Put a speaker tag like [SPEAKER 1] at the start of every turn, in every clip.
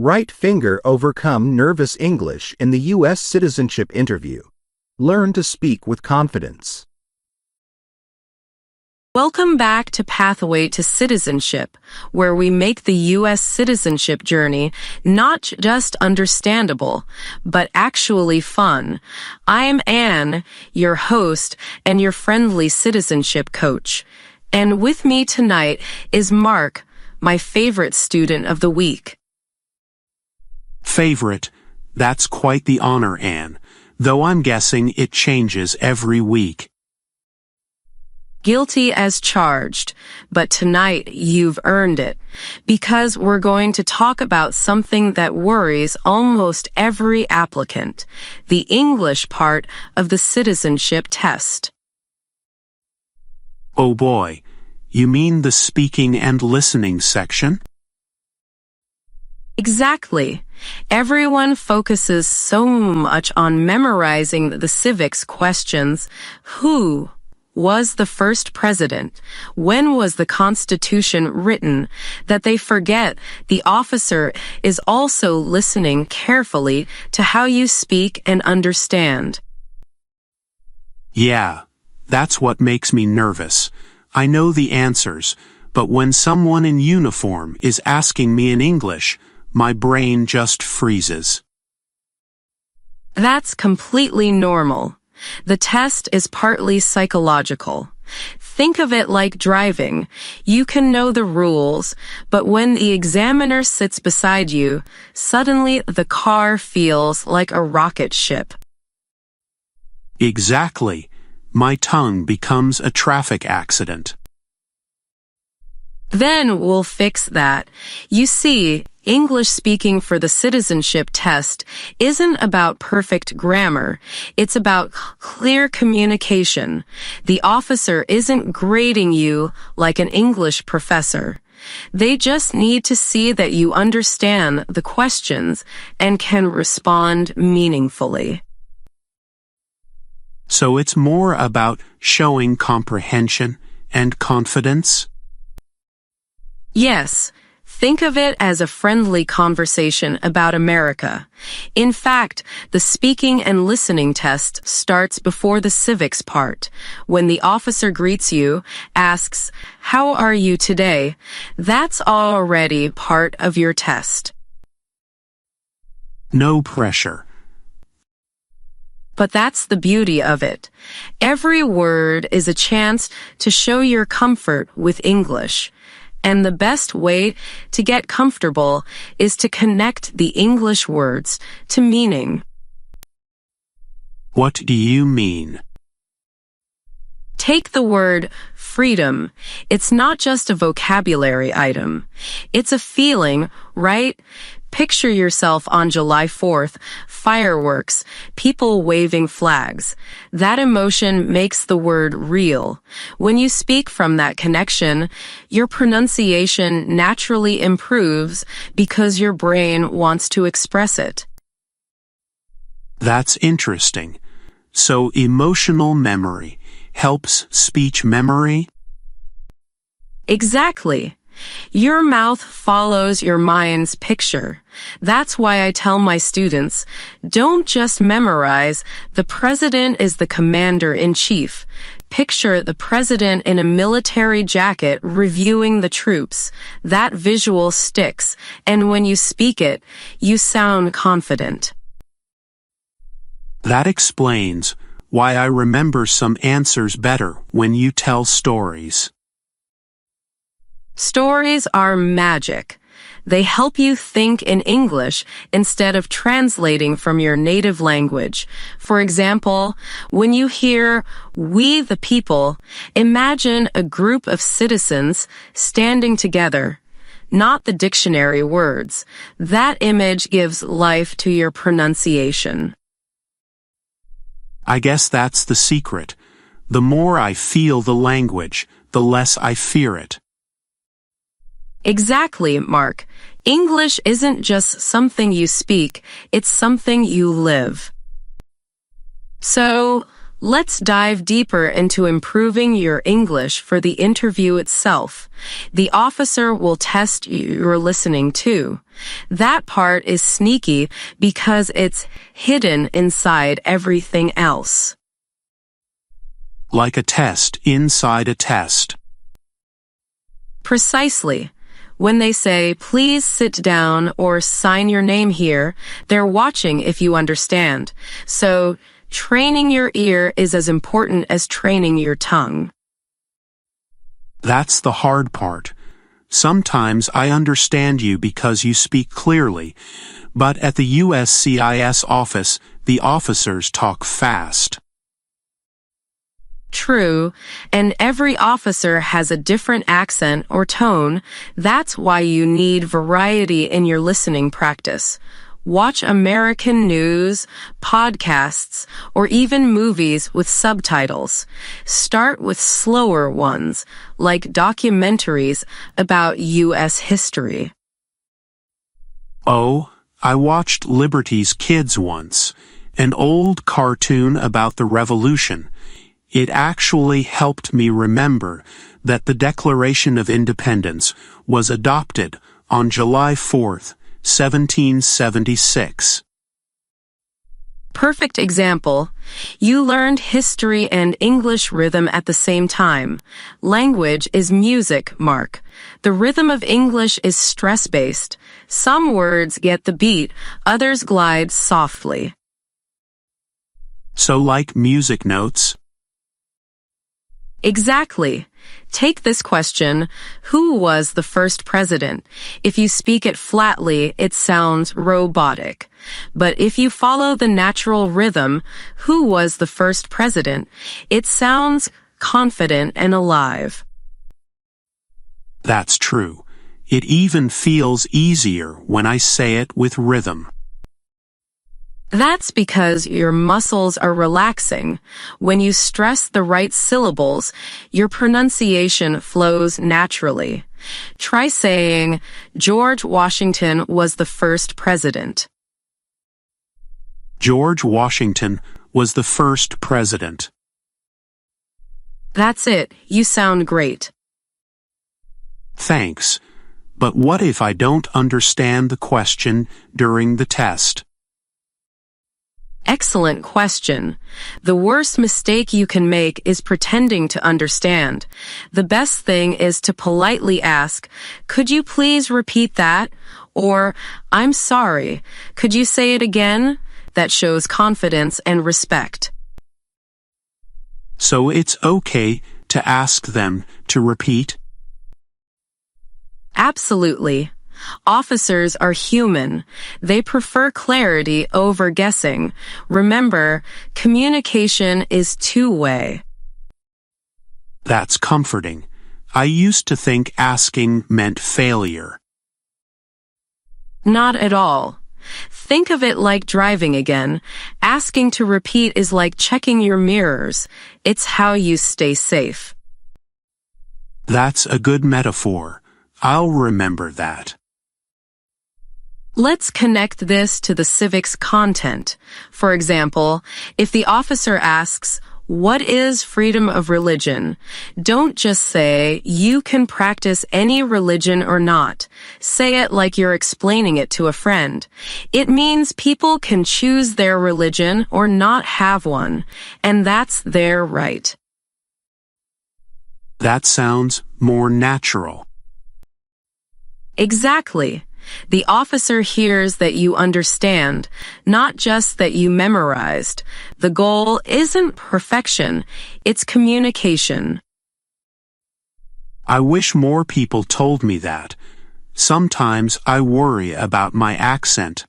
[SPEAKER 1] Right finger overcome nervous English in the U.S. citizenship interview. Learn to speak with confidence.
[SPEAKER 2] Welcome back to Pathway to Citizenship, where we make the U.S. citizenship journey not just understandable, but actually fun. I'm Anne, your host and your friendly citizenship coach. And with me tonight is Mark, my favorite student of the week.
[SPEAKER 3] Favorite? That's quite the honor, Anne, though I'm guessing it changes every week.
[SPEAKER 2] Guilty as charged, but tonight you've earned it, because we're going to talk about something that worries almost every applicant, the English part of the citizenship test.
[SPEAKER 3] Oh boy, you mean the speaking and listening section?
[SPEAKER 2] Exactly. Everyone focuses so much on memorizing the civics questions. Who was the first president? When was the Constitution written? That they forget the officer is also listening carefully to how you speak and understand.
[SPEAKER 3] Yeah, that's what makes me nervous. I know the answers, but when someone in uniform is asking me in English, my brain just freezes.
[SPEAKER 2] That's completely normal. The test is partly psychological. Think of it like driving. You can know the rules, but when the examiner sits beside you, suddenly the car feels like a rocket ship.
[SPEAKER 3] Exactly. My tongue becomes a traffic accident.
[SPEAKER 2] Then we'll fix that. You see, English speaking for the citizenship test isn't about perfect grammar. It's about clear communication. The officer isn't grading you like an English professor. They just need to see that you understand the questions and can respond meaningfully.
[SPEAKER 3] So it's more about showing comprehension and confidence?
[SPEAKER 2] Yes. Think of it as a friendly conversation about America. In fact, the speaking and listening test starts before the civics part. When the officer greets you, asks, "How are you today?" That's already part of your test.
[SPEAKER 3] No pressure.
[SPEAKER 2] But that's the beauty of it. Every word is a chance to show your comfort with English. And the best way to get comfortable is to connect the English words to meaning.
[SPEAKER 3] What do you mean?
[SPEAKER 2] Take the word freedom. It's not just a vocabulary item. It's a feeling, right? Picture yourself on July 4th, fireworks, people waving flags. That emotion makes the word real. When you speak from that connection, your pronunciation naturally improves because your brain wants to express it.
[SPEAKER 3] That's interesting. So emotional memory helps speech memory?
[SPEAKER 2] Exactly. Your mouth follows your mind's picture. That's why I tell my students, don't just memorize, the president is the commander-in-chief. Picture the president in a military jacket reviewing the troops. That visual sticks, and when you speak it, you sound confident.
[SPEAKER 3] That explains why I remember some answers better when you tell stories.
[SPEAKER 2] Stories are magic. They help you think in English instead of translating from your native language. For example, when you hear "we the people," imagine a group of citizens standing together, not the dictionary words. That image gives life to your pronunciation.
[SPEAKER 3] I guess that's the secret. The more I feel the language, the less I fear it.
[SPEAKER 2] Exactly, Mark. English isn't just something you speak, it's something you live. So, Let's dive deeper into improving your English for the interview itself. The officer will test your listening too. That part is sneaky because it's hidden inside everything else.
[SPEAKER 3] Like a test inside a test.
[SPEAKER 2] Precisely. When they say, please sit down or sign your name here, they're watching if you understand. So, training your ear is as important as training your tongue.
[SPEAKER 3] That's the hard part. Sometimes I understand you because you speak clearly, but at the USCIS office, the officers talk fast.
[SPEAKER 2] True, and every officer has a different accent or tone. That's why you need variety in your listening practice. Watch American news, podcasts, or even movies with subtitles. Start with slower ones, like documentaries about U.S. history.
[SPEAKER 3] Oh, I watched Liberty's Kids once, an old cartoon about the Revolution. It actually helped me remember that the Declaration of Independence was adopted on July 4th, 1776.
[SPEAKER 2] Perfect example. You learned history and English rhythm at the same time. Language is music, Mark. The rhythm of English is stress-based. Some words get the beat, others glide softly.
[SPEAKER 3] So like music notes?
[SPEAKER 2] Exactly. Take this question, who was the first president? If you speak it flatly, it sounds robotic. But if you follow the natural rhythm, who was the first president? It sounds confident and alive.
[SPEAKER 3] That's true. It even feels easier when I say it with rhythm.
[SPEAKER 2] That's because your muscles are relaxing. When you stress the right syllables, your pronunciation flows naturally. Try saying, George Washington was the first president.
[SPEAKER 3] George Washington was the first president.
[SPEAKER 2] That's it. You sound great.
[SPEAKER 3] Thanks. But what if I don't understand the question during the test?
[SPEAKER 2] Excellent question. The worst mistake you can make is pretending to understand. The best thing is to politely ask, could you please repeat that? Or, I'm sorry, could you say it again? That shows confidence and respect.
[SPEAKER 3] So it's okay to ask them to repeat?
[SPEAKER 2] Absolutely. Officers are human. They prefer clarity over guessing. Remember, communication is two-way.
[SPEAKER 3] That's comforting. I used to think asking meant failure.
[SPEAKER 2] Not at all. Think of it like driving again. Asking to repeat is like checking your mirrors. It's how you stay safe.
[SPEAKER 3] That's a good metaphor. I'll remember that.
[SPEAKER 2] Let's connect this to the civics content. For example, if the officer asks, what is freedom of religion? Don't just say, you can practice any religion or not. Say it like you're explaining it to a friend. It means people can choose their religion or not have one, and that's their right.
[SPEAKER 3] That sounds more natural.
[SPEAKER 2] Exactly. The officer hears that you understand, not just that you memorized. The goal isn't perfection, it's communication.
[SPEAKER 3] I wish more people told me that. Sometimes I worry about my accent.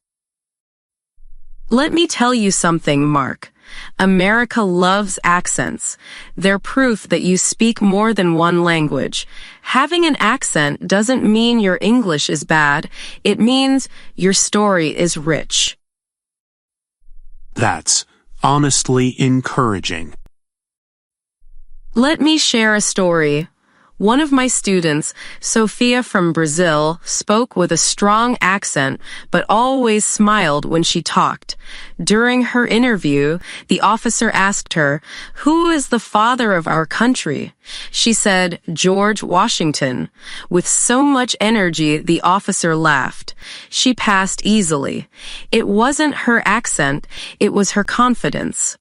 [SPEAKER 2] Let me tell you something, Mark. America loves accents. They're proof that you speak more than one language. Having an accent doesn't mean your English is bad. It means your story is rich.
[SPEAKER 3] That's honestly encouraging.
[SPEAKER 2] Let me share a story. One of my students, Sophia from Brazil, spoke with a strong accent but always smiled when she talked. During her interview, the officer asked her, "Who is the father of our country?" She said, "George Washington." With so much energy, the officer laughed. She passed easily. It wasn't her accent, it was her confidence.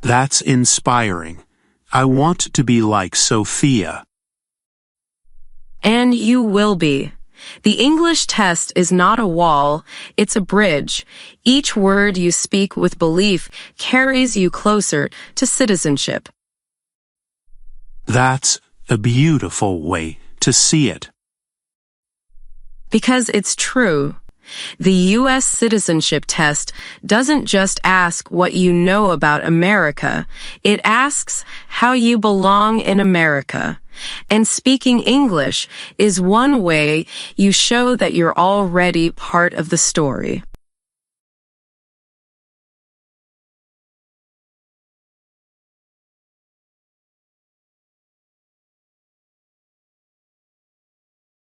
[SPEAKER 3] That's inspiring. I want to be like Sophia.
[SPEAKER 2] And you will be. The English test is not a wall, it's a bridge. Each word you speak with belief carries you closer to citizenship.
[SPEAKER 3] That's a beautiful way to see it.
[SPEAKER 2] Because it's true. The U.S. citizenship test doesn't just ask what you know about America. It asks how you belong in America. And speaking English is one way you show that you're already part of the story.